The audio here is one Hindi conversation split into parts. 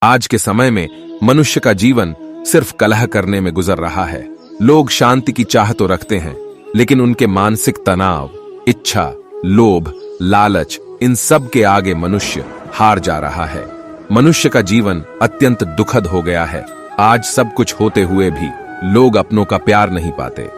आज के समय में मनुष्य का जीवन सिर्फ कलह करने में गुजर रहा है। लोग शांति की चाह तो रखते हैं, लेकिन उनके मानसिक तनाव, इच्छा, लोभ, लालच, इन सब के आगे मनुष्य हार जा रहा है। मनुष्य का जीवन अत्यंत दुखद हो गया है। आज सब कुछ होते हुए भी लोग अपनों का प्यार नहीं पाते।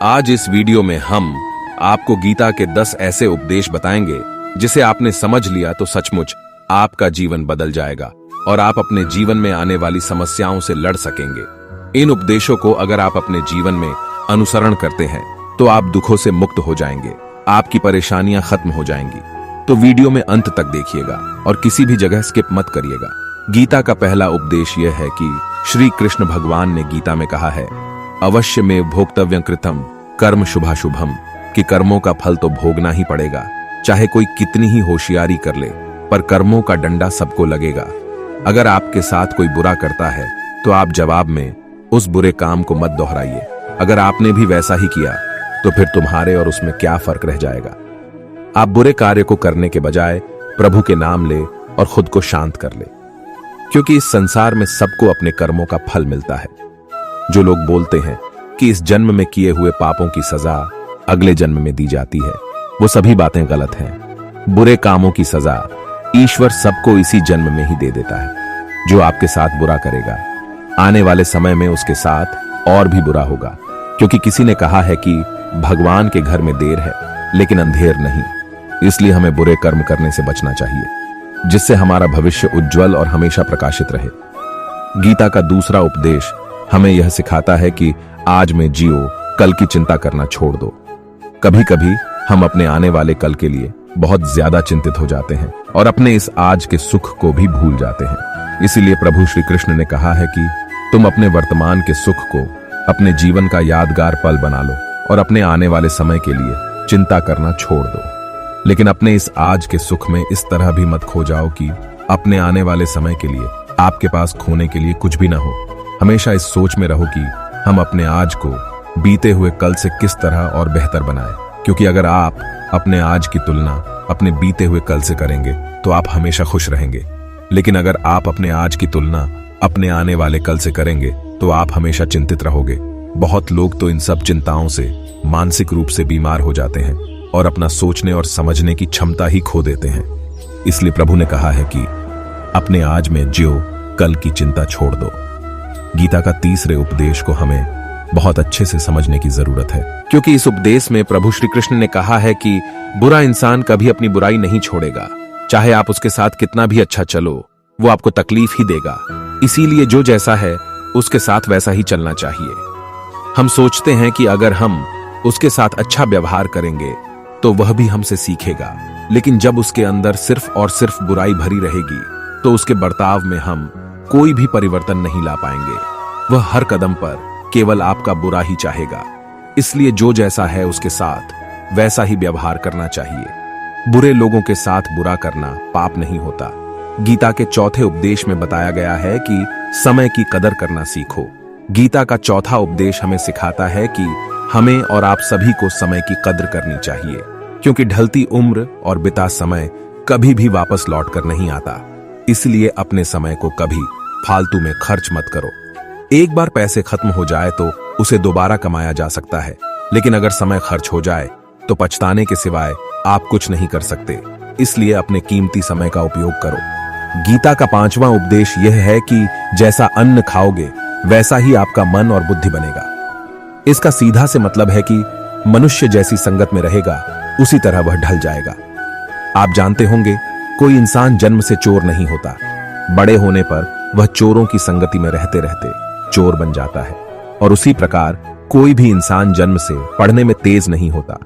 आज इस वीडियो में हम आपको गीता के 10 ऐसे उपदेश बताएंगे जिसे आपने समझ लिया तो सचमुच आपका जीवन बदल जाएगा और आप अपने जीवन में आने वाली समस्याओं से लड़ सकेंगे। इन उपदेशों को अगर आप अपने जीवन में अनुसरण करते हैं तो आप दुखों से मुक्त हो जाएंगे, आपकी परेशानियां खत्म हो जाएंगी। तो वीडियो में अंत तक देखिएगा और किसी भी जगह स्किप मत करिएगा। गीता का पहला उपदेश यह है कि श्री कृष्ण भगवान ने गीता में कहा है, अवश्य में भोक्तव्यं कृतम् कर्म शुभाशुभम, कि कर्मों का फल तो भोगना ही पड़ेगा। चाहे कोई कितनी ही होशियारी कर ले, पर कर्मों का डंडा सबको लगेगा। अगर आपके साथ कोई बुरा करता है तो आप जवाब में उस बुरे काम को मत दोहराइए। अगर आपने भी वैसा ही किया तो फिर तुम्हारे और उसमें क्या फर्क रह जाएगा। आप बुरे कार्य को करने के बजाय प्रभु के नाम ले और खुद को शांत कर ले, क्योंकि इस संसार में सबको अपने कर्मों का फल मिलता है। जो लोग बोलते हैं कि इस जन्म में किए हुए पापों की सजा अगले जन्म में दी जाती है, वो सभी बातें गलत हैं। बुरे कामों की सजा ईश्वर सबको इसी जन्म में ही दे देता है। जो आपके साथ बुरा करेगा, आने वाले समय में उसके साथ और भी बुरा होगा, क्योंकि किसी ने कहा है कि भगवान के घर में देर है लेकिन अंधेर नहीं। इसलिए हमें बुरे कर्म करने से बचना चाहिए, जिससे हमारा भविष्य उज्जवल और हमेशा प्रकाशित रहे। गीता का दूसरा उपदेश हमें यह सिखाता है कि आज में जियो, कल की चिंता करना छोड़ दो। कभी कभी हम अपने आने वाले कल के लिए बहुत ज्यादा चिंतित हो जाते हैं और अपने इस आज के सुख को भी भूल जाते हैं। इसीलिए प्रभु श्री कृष्ण ने कहा है कि तुम अपने वर्तमान के सुख को अपने जीवन का यादगार पल बना लो और अपने आने वाले समय के लिए चिंता करना छोड़ दो। लेकिन अपने इस आज के सुख में इस तरह भी मत खो जाओ कि अपने आने वाले समय के लिए आपके पास खोने के लिए कुछ भी ना हो। हमेशा इस सोच में रहो कि हम अपने आज को बीते हुए कल से किस तरह और बेहतर बनाएं, क्योंकि अगर आप अपने आज की तुलना अपने बीते हुए कल से करेंगे तो आप हमेशा खुश रहेंगे। लेकिन अगर आप अपने आज की तुलना अपने आने वाले कल से करेंगे तो आप हमेशा चिंतित रहोगे। बहुत लोग तो इन सब चिंताओं से मानसिक रूप से बीमार हो जाते हैं और अपना सोचने और समझने की क्षमता ही खो देते हैं। इसलिए प्रभु ने कहा है कि अपने आज में जियो, कल की चिंता छोड़ दो। गीता का तीसरे उपदेश को हमें बहुत अच्छे से समझने की जरूरत है, क्योंकि इस उपदेश में प्रभु श्री कृष्ण ने कहा है कि बुरा इंसान कभी अपनी बुराई नहीं छोड़ेगा। चाहे आप उसके साथ कितना भी अच्छा चलो, वो आपको तकलीफ ही देगा। इसीलिए जो जैसा है उसके साथ वैसा ही चलना चाहिए। हम सोचते हैं कि अगर हम उसके साथ अच्छा व्यवहार करेंगे तो वह भी हमसे सीखेगा, लेकिन जब उसके अंदर सिर्फ और सिर्फ बुराई भरी रहेगी तो उसके बर्ताव में हम कोई भी परिवर्तन नहीं ला पाएंगे। वह हर कदम पर केवल आपका बुरा ही चाहेगा। इसलिए जो जैसा है उसके साथ वैसा ही व्यवहार करना चाहिए। बुरे लोगों के साथ बुरा करना पाप नहीं होता। गीता के चौथे उपदेश में बताया गया है कि समय की कदर करना सीखो। गीता का चौथा उपदेश हमें सिखाता है कि हमें और आप सभी को समय की कदर करनी चाहिए, क्योंकि ढलती उम्र और बिता समय कभी भी वापस लौट कर नहीं आता। इसलिए अपने समय को कभी फालतू में खर्च मत करो। एक बार पैसे खत्म हो जाए तो उसे दोबारा कमाया जा सकता है, लेकिन अगर समय खर्च हो जाए तो पछताने के सिवाय आप कुछ नहीं कर सकते। इसलिए अपने कीमती समय का उपयोग करो। गीता का पांचवा उपदेश यह है कि जैसा अन्न खाओगे वैसा ही आपका मन और बुद्धि बनेगा। इसका सीधा से मतलब है कि मनुष्य जैसी संगत में रहेगा उसी तरह वह ढल जाएगा। आप जानते होंगे, कोई इंसान जन्म से चोर नहीं होता। बड़े होने पर वह चोरों की संगति में रहते रहते चोर बन जाता है। और उसी प्रकार कोई भी इंसान जन्म से पढ़ने में तेज नहीं होता,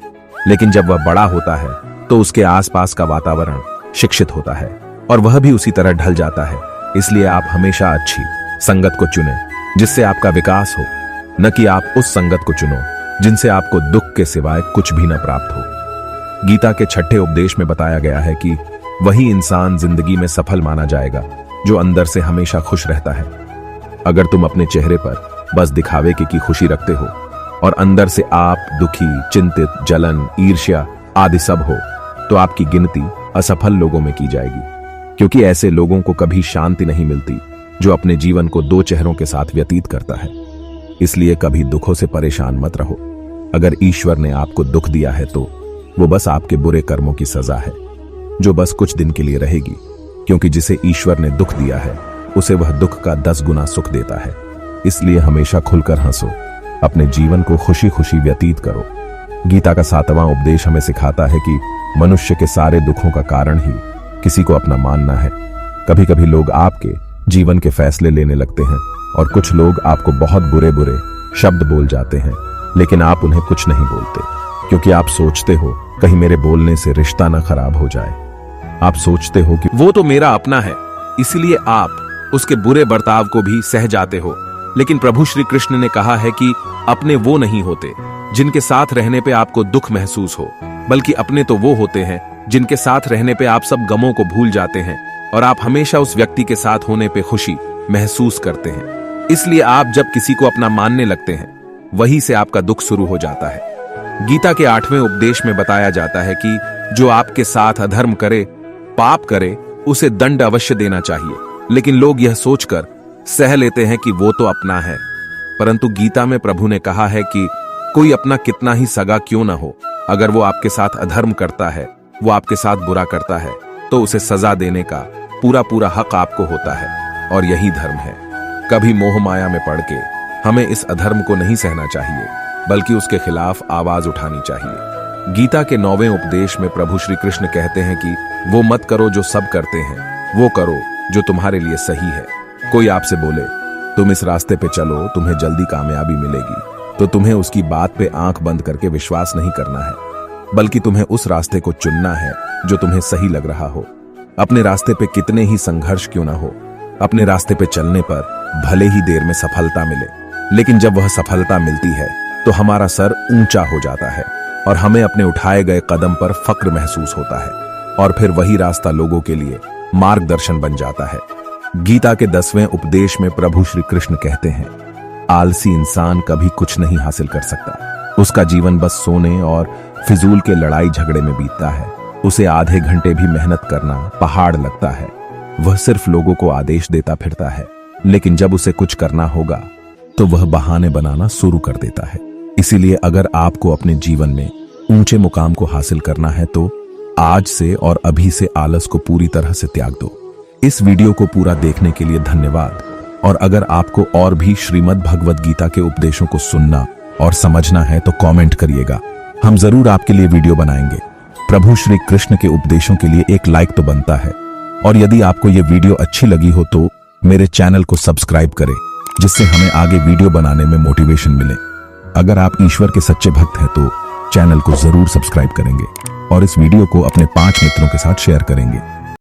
लेकिन जब वह बड़ा होता है तो उसके आसपास का वातावरण शिक्षित होता है और वह भी उसी तरह ढल जाता है। इसलिए आप हमेशा अच्छी संगत को चुनें जिससे आपका विकास हो, न कि आप उस संगत को चुनो जिनसे आपको दुख के सिवाय कुछ भी न प्राप्त हो। गीता के छठे उपदेश में बताया गया है कि वही इंसान जिंदगी में सफल माना जाएगा जो अंदर से हमेशा खुश रहता है। अगर तुम अपने चेहरे पर बस दिखावे की खुशी रखते हो और अंदर से आप दुखी, चिंतित, जलन, ईर्ष्या आदि सब हो, तो आपकी गिनती असफल लोगों में की जाएगी, क्योंकि ऐसे लोगों को कभी शांति नहीं मिलती जो अपने जीवन को दो चेहरों के साथ व्यतीत करता है। इसलिए कभी दुखों से परेशान मत रहो। अगर ईश्वर ने आपको दुख दिया है तो वो बस आपके बुरे कर्मों की सजा है, जो बस कुछ दिन के लिए रहेगी, क्योंकि जिसे ईश्वर ने दुख दिया है उसे वह दुख का 10 गुना सुख देता है। इसलिए हमेशा खुलकर हंसो, अपने जीवन को खुशी खुशी व्यतीत करो। गीता का 7वां उपदेश हमें सिखाता है कि मनुष्य के सारे दुखों का कारण ही किसी को अपना मानना है। कभी कभी लोग आपके जीवन के फैसले लेने लगते हैं और कुछ लोग आपको बहुत बुरे बुरे शब्द बोल जाते हैं, लेकिन आप उन्हें कुछ नहीं बोलते, क्योंकि आप सोचते हो कहीं मेरे बोलने से रिश्ता ना खराब हो जाए। आप सोचते हो कि वो तो मेरा अपना है, इसलिए आप उसके बुरे बर्ताव को भी सह जाते हो। लेकिन प्रभु श्री कृष्ण ने कहा है कि अपने वो नहीं होते जिनके साथ रहने पे आपको दुख महसूस हो, बल्कि अपने तो वो होते हैं जिनके साथ रहने पे आप सब गमों को भूल जाते हैं और आप हमेशा उस व्यक्ति के साथ होने पे खुशी महसूस करते हैं। इसलिए आप जब किसी को अपना मानने लगते हैं, वहीं से आपका दुख शुरू हो जाता है। गीता के 8वें उपदेश में बताया जाता है कि जो आपके साथ अधर्म करे, पाप करे, उसे दंड अवश्य देना चाहिए, लेकिन लोग यह सोचकर सह लेते हैं कि वो तो अपना है। परंतु गीता में प्रभु ने कहा है कि कोई अपना कितना ही सगा क्यों ना हो, अगर वो आपके साथ अधर्म करता है, वो आपके साथ बुरा करता है, तो उसे सजा देने का पूरा पूरा हक आपको होता है। और यही धर्म है। कभी मोह माया में पड़ के हमें इस अधर्म को नहीं सहना चाहिए, बल्कि उसके खिलाफ आवाज उठानी चाहिए। गीता के 9वें उपदेश में प्रभु श्री कृष्ण कहते हैं कि वो मत करो जो सब करते हैं, वो करो जो तुम्हारे लिए सही है। कोई आपसे बोले तुम इस रास्ते पे चलो, तुम्हें जल्दी कामयाबी मिलेगी, तो तुम्हें उसकी बात पे आंख बंद करके विश्वास नहीं करना है, बल्कि तुम्हें उस रास्ते को चुनना है जो तुम्हें सही लग रहा हो। अपने रास्ते पे कितने ही संघर्ष क्यों ना हो, अपने रास्ते पे चलने पर भले ही देर में सफलता मिले, लेकिन जब वह सफलता मिलती है तो हमारा सर ऊंचा हो जाता है और हमें अपने उठाए गए कदम पर फक्र महसूस होता है, और फिर वही रास्ता लोगों के लिए मार्गदर्शन बन जाता है। गीता के 10वें उपदेश में प्रभु श्री कृष्ण कहते हैं, आलसी इंसान कभी कुछ नहीं हासिल कर सकता। उसका जीवन बस सोने और फिजूल के लड़ाई झगड़े में बीतता है। उसे आधे घंटे भी मेहनत करना पहाड़ लगता है। वह सिर्फ लोगों को आदेश देता फिरता है, लेकिन जब उसे कुछ करना होगा तो वह बहाने बनाना शुरू कर देता है। इसीलिए अगर आपको अपने जीवन में ऊंचे मुकाम को हासिल करना है तो आज से और अभी से आलस को पूरी तरह से त्याग दो। इस वीडियो को पूरा देखने के लिए धन्यवाद। और अगर आपको और भी श्रीमद् भगवद गीता के उपदेशों को सुनना और समझना है तो कमेंट करिएगा, हम जरूर आपके लिए वीडियो बनाएंगे। प्रभु श्री कृष्ण के उपदेशों के लिए एक लाइक तो बनता है, और यदि आपको यह वीडियो अच्छी लगी हो तो मेरे चैनल को सब्सक्राइब करें, जिससे हमें आगे वीडियो बनाने में मोटिवेशन मिले। अगर आप ईश्वर के सच्चे भक्त हैं तो चैनल को जरूर सब्सक्राइब करेंगे और इस वीडियो को अपने 5 मित्रों के साथ शेयर करेंगे।